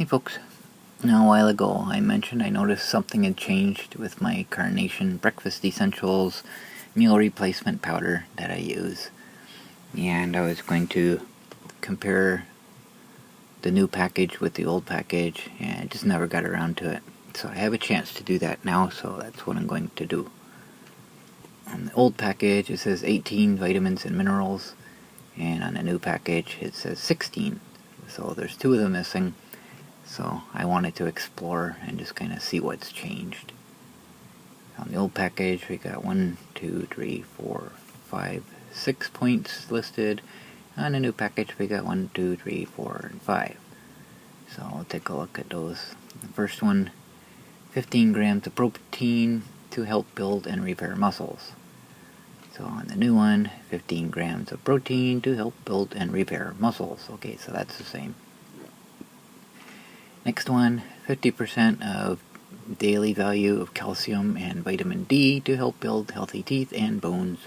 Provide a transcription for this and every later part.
folks, now a while ago I mentioned I noticed something had changed with my Carnation Breakfast Essentials meal replacement powder that I use, and I was going to compare the new package with the old package, and I just never got around to it. So I have a chance to do that now, so that's what I'm going to do. On the old package it says 18 vitamins and minerals, and on the new package it says 16. So there's 2 of them missing. So I wanted to explore and just kind of see what's changed. On the old package we got 1, 2, 3, 4, 5, 6 points listed. On the new package we got 1, 2, 3, 4, and 5. So I'll take a look at those. The first one, 15 grams of protein to help build and repair muscles. So on the new one, 15 grams of protein to help build and repair muscles. Okay, so that's the same. Next one, 50% of daily value of calcium and vitamin D to help build healthy teeth and bones.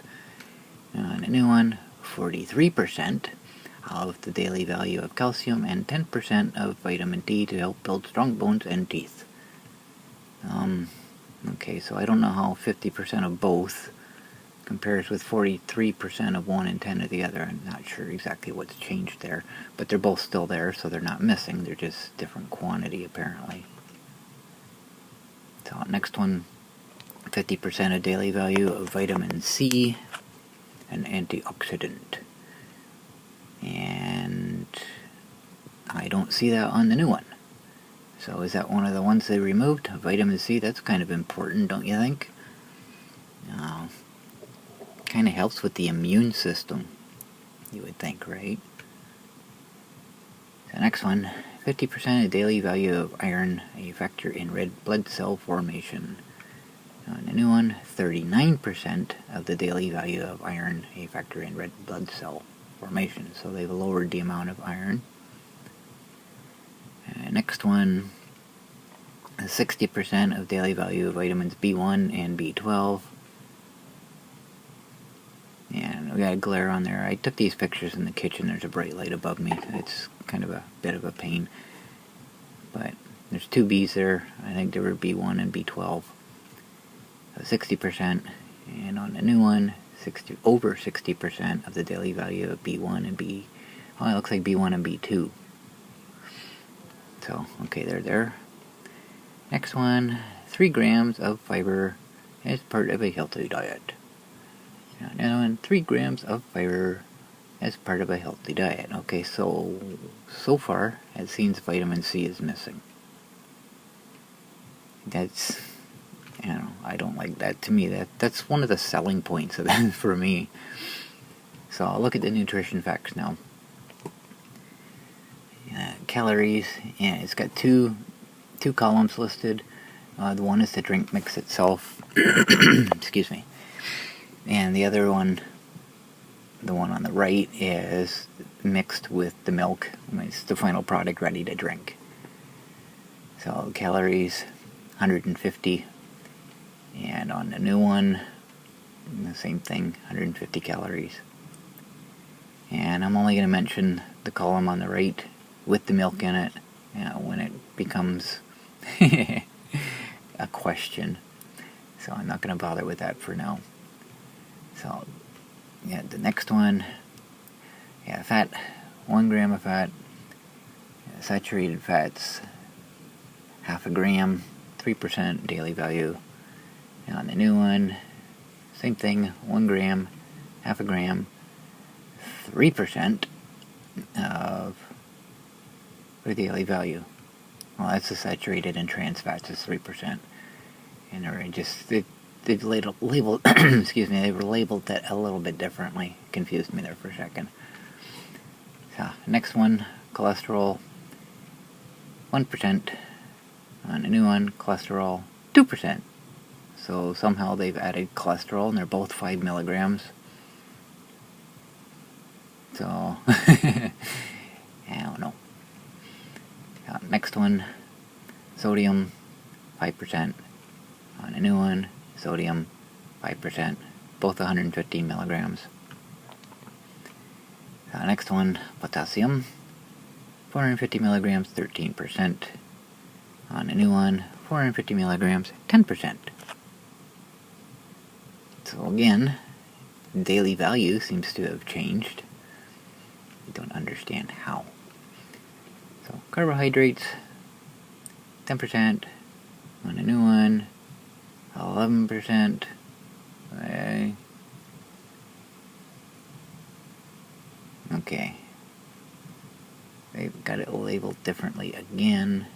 And a new one, 43% of the daily value of calcium and 10% of vitamin D to help build strong bones and teeth. Okay, so I don't know how 50% of both compares with 43% of one and 10 of the other. I'm not sure exactly what's changed there, but they're both still there, so they're not missing. They're just different quantity, apparently. So next one, 50% of daily value of vitamin C, an antioxidant. And I don't see that on the new one. So is that one of the ones they removed? Vitamin C, that's kind of important, don't you think? Kind of helps with the immune system, you would think, right? The next one, 50% of daily value of iron, a factor in red blood cell formation. And the new one, 39% of the daily value of iron, a factor in red blood cell formation. So they've lowered the amount of iron. Next one, 60% of daily value of vitamins B1 and B12. And we got a glare on there. I took these pictures in the kitchen. There's a bright light above me. It's kind of a bit of a pain. But there's 2 B's there. I think there were B1 and B12. 60%. And on the new one, over 60% of the daily value of B1 and B... Oh, it looks like B1 and B2. So, okay, they're there. Next one, 3 grams of fiber as part of a healthy diet. Another one, 3 grams of fiber as part of a healthy diet. Okay, so far, it seems vitamin C is missing. That's, I don't like that. To me, that's one of the selling points of that for me. So I'll look at the nutrition facts now. Calories, yeah, it's got two columns listed. The one is the drink mix itself. Excuse me. And the other one, the one on the right, is mixed with the milk. It's the final product ready to drink. So calories, 150. And on the new one, the same thing, 150 calories. And I'm only going to mention the column on the right with the milk in it, when it becomes a question. So I'm not going to bother with that for now. So, yeah, the next one, yeah, fat, 1 gram of fat, saturated fats, half a gram, 3% daily value. And on the new one, same thing, 1 gram, half a gram, 3% of the daily value. Well, that's the saturated and trans fats is 3%. And they've labeled excuse me, they were labeled that a little bit differently. Confused me there for a second. So, next one, cholesterol, 1%. On a new one, cholesterol, 2%. So somehow they've added cholesterol, and they're both 5 milligrams. So, I don't know. Next one, sodium, 5%. On a new one, sodium, 5%, both 150 milligrams. Next one, potassium, 450 milligrams, 13%. On the new one, 450 milligrams, 10%. So again, daily value seems to have changed. I don't understand how. So carbohydrates, 10%. On the new one, 11%. Okay. They've got it labeled differently again.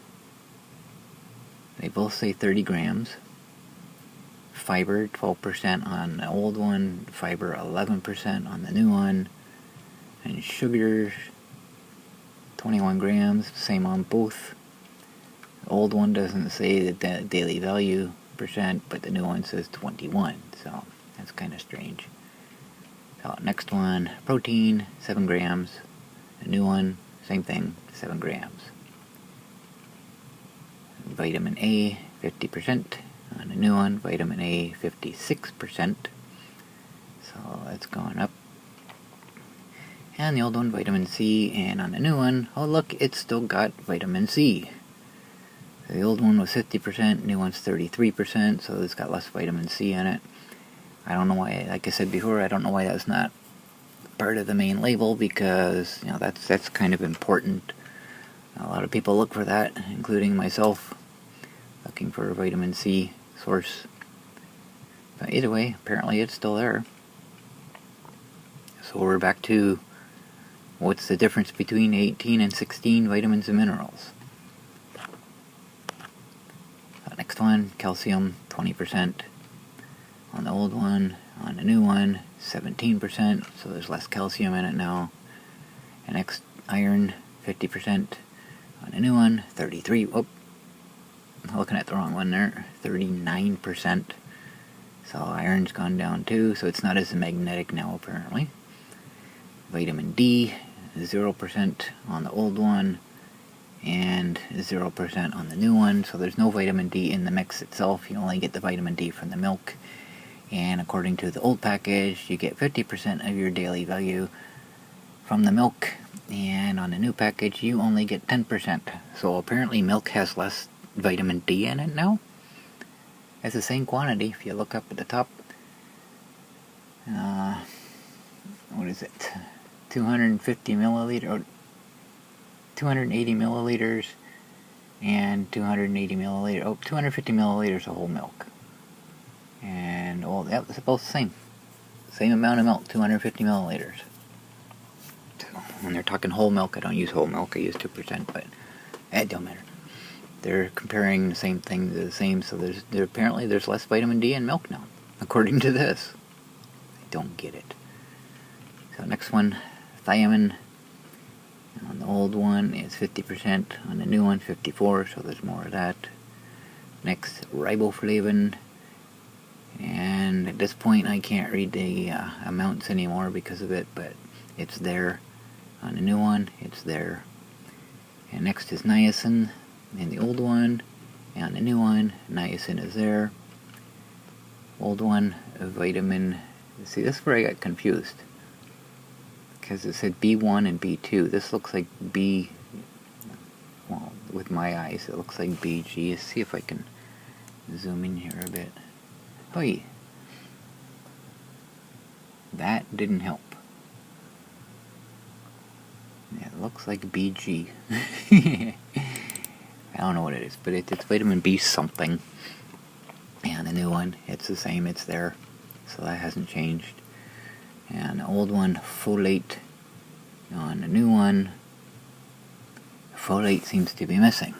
They both say 30 grams. Fiber, 12% on the old one. Fiber, 11% on the new one. And sugars, 21 grams. Same on both. The old one doesn't say the daily value percent, but the new one says 21. So that's kind of strange. So next one, protein, 7 grams. The new one, same thing, 7 grams. Vitamin A, 50%. On the new one, vitamin A, 56%. So that's gone up. And the old one, vitamin C, and on the new one, oh look, it's still got vitamin C. The old one was 50%, new one's 33%, so it's got less vitamin C in it. I don't know why, like I said before, I don't know why that's not part of the main label, because that's kind of important. A lot of people look for that, including myself, looking for a vitamin C source. But either way, apparently it's still there. So we're back to what's the difference between 18 and 16 vitamins and minerals. Next one, calcium, 20%. On the old one, on the new one, 17%, so there's less calcium in it now. And next, iron, 50%. On the new one, 33%. Oh, I'm looking at the wrong one there. 39%. So iron's gone down too, so it's not as magnetic now apparently. Vitamin D, 0% on the old one, and 0% on the new one. So there's no vitamin D in the mix itself. You only get the vitamin D from the milk. And according to the old package, you get 50% of your daily value from the milk. And on the new package, you only get 10%. So apparently milk has less vitamin D in it now. It's the same quantity. If you look up at the top, what is it? 250 milliliter, or 280 milliliters, and 280 milliliters. Oh, 250 milliliters of whole milk. And that was both the same. Same amount of milk, 250 milliliters. So when they're talking whole milk, I don't use whole milk, I use 2%, but it don't matter. They're comparing the same thing to the same, so apparently there's less vitamin D in milk now, according to this. I don't get it. So next one, thiamine. On the old one, it's 50%. On the new one, 54%, so there's more of that. Next, riboflavin. And at this point, I can't read the amounts anymore because of it, but it's there. On the new one, it's there. And next is niacin in the old one. And on the new one, niacin is there. Old one, vitamin. See, this is where I got confused, because it said B1 and B2. This looks like B, well, with my eyes, it looks like BG. Let's see if I can zoom in here a bit. Oi. That didn't help. Yeah, it looks like BG. I don't know what it is, but it's vitamin B something. And the new one, it's the same, it's there. So that hasn't changed. And the old one, folate. On the new one, folate seems to be missing.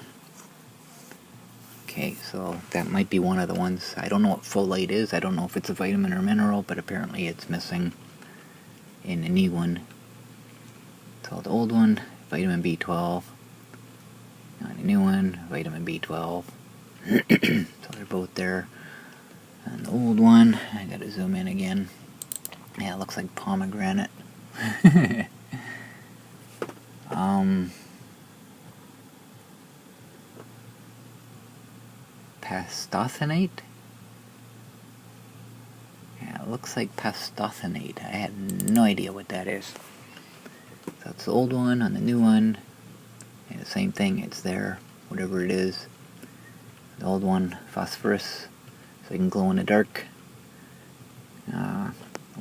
Okay, so that might be one of the ones. I don't know what folate is. I don't know if it's a vitamin or mineral, but apparently it's missing in the new one. So the old one, vitamin B12. On the new one, vitamin B12. So they're both there. And the old one, I gotta zoom in again. Yeah, it looks like pomegranate. Pastothenate? Yeah, it looks like pastothenate. I had no idea what that is. So it's the old one on the new one. same thing, it's there, whatever it is. The old one, phosphorus, so you can glow in the dark.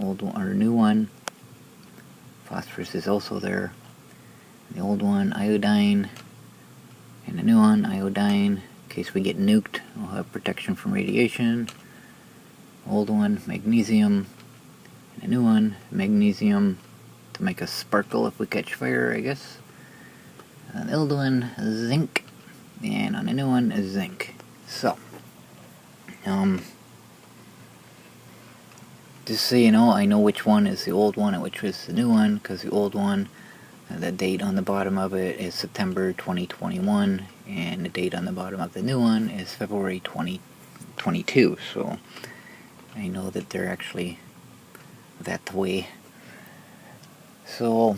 Old one, or new one, phosphorus is also there. The old one, iodine, and the new one, iodine. In case we get nuked, we'll have protection from radiation. Old one, magnesium, and a new one, magnesium, to make us sparkle if we catch fire, I guess. The old one, zinc, and on the new one is zinc. So, just so you know, I know which one is the old one and which is the new one, because the old one, the date on the bottom of it is September 2021, and the date on the bottom of the new one is February 2022, so I know that they're actually that way. So,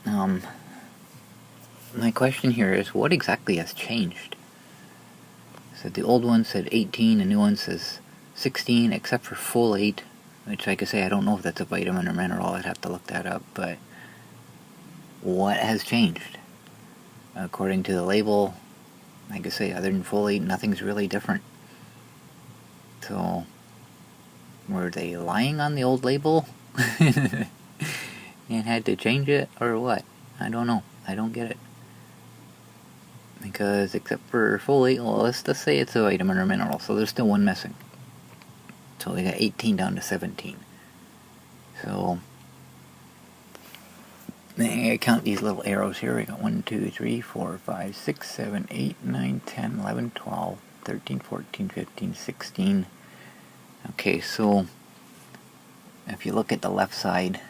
my question here is, what exactly has changed? So the old one said 18, the new one says 16, except for folate, which, like I say, I don't know if that's a vitamin or mineral. I'd have to look that up. But what has changed? According to the label, like I say, other than folate, nothing's really different. So, were they lying on the old label and had to change it, or what? I don't know. I don't get it. Because except for folate, well, let's just say it's a vitamin or mineral, so there's still one missing. So we got 18 down to 17. So, I count these little arrows here. We got 1, 2, 3, 4, 5, 6, 7, 8, 9, 10, 11, 12, 13, 14, 15, 16. Okay, so if you look at the left side,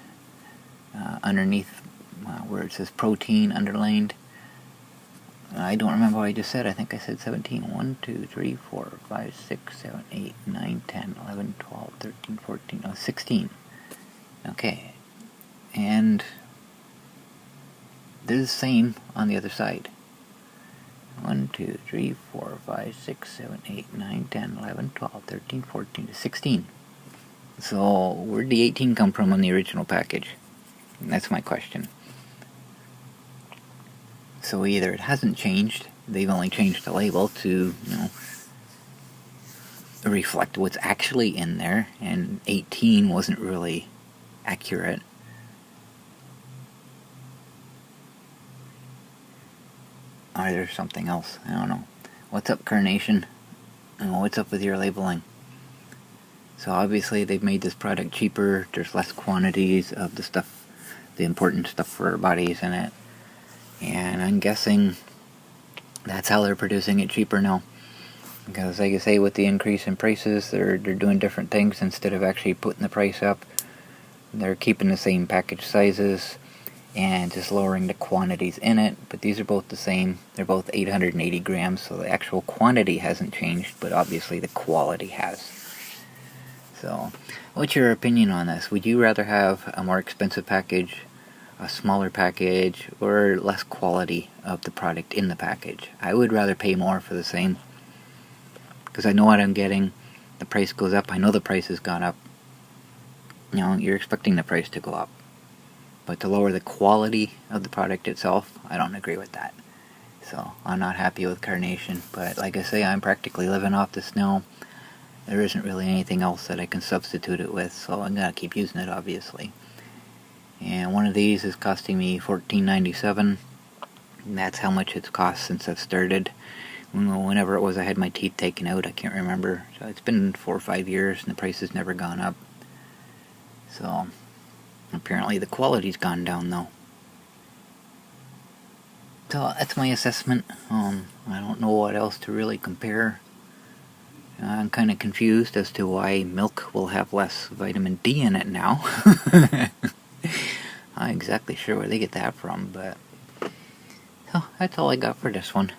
underneath where it says protein underlined, I don't remember what I just said. I think I said 17. 1, 2, 3, 4, 5, 6, 7, 8, 9, 10, 11, 12, 13, 14, 16. Okay. And they're the same on the other side. 1, 2, 3, 4, 5, 6, 7, 8, 9, 10, 11, 12, 13, 14, 16. So, where'd the 18 come from on the original package? That's my question. So either it hasn't changed, they've only changed the label to, reflect what's actually in there, and 18 wasn't really accurate. Or there's something else, I don't know. What's up, Carnation? What's up with your labeling? So obviously they've made this product cheaper, there's less quantities of the stuff, the important stuff for our bodies in it. And I'm guessing that's how they're producing it cheaper now. Because, like I say, with the increase in prices, they're doing different things. Instead of actually putting the price up, they're keeping the same package sizes and just lowering the quantities in it. But these are both the same. They're both 880 grams, so the actual quantity hasn't changed, but obviously the quality has. So, what's your opinion on this? Would you rather have a more expensive package, a smaller package, or less quality of the product in the package? I would rather pay more for the same, because I know what I'm getting. The price goes up. I know the price has gone up. You're expecting the price to go up, but to lower the quality of the product itself, I don't agree with that. So I'm not happy with Carnation, but like I say, I'm practically living off this now. There isn't really anything else that I can substitute it with, so I'm gonna keep using it, obviously. And one of these is costing me $14.97. That's how much it's cost since I've started. Whenever it was I had my teeth taken out, I can't remember. So it's been 4 or 5 years and the price has never gone up. So apparently the quality's gone down though. So that's my assessment. I don't know what else to really compare. I'm kind of confused as to why milk will have less vitamin D in it now. I'm not exactly sure where they get that from, but so that's all I got for this one.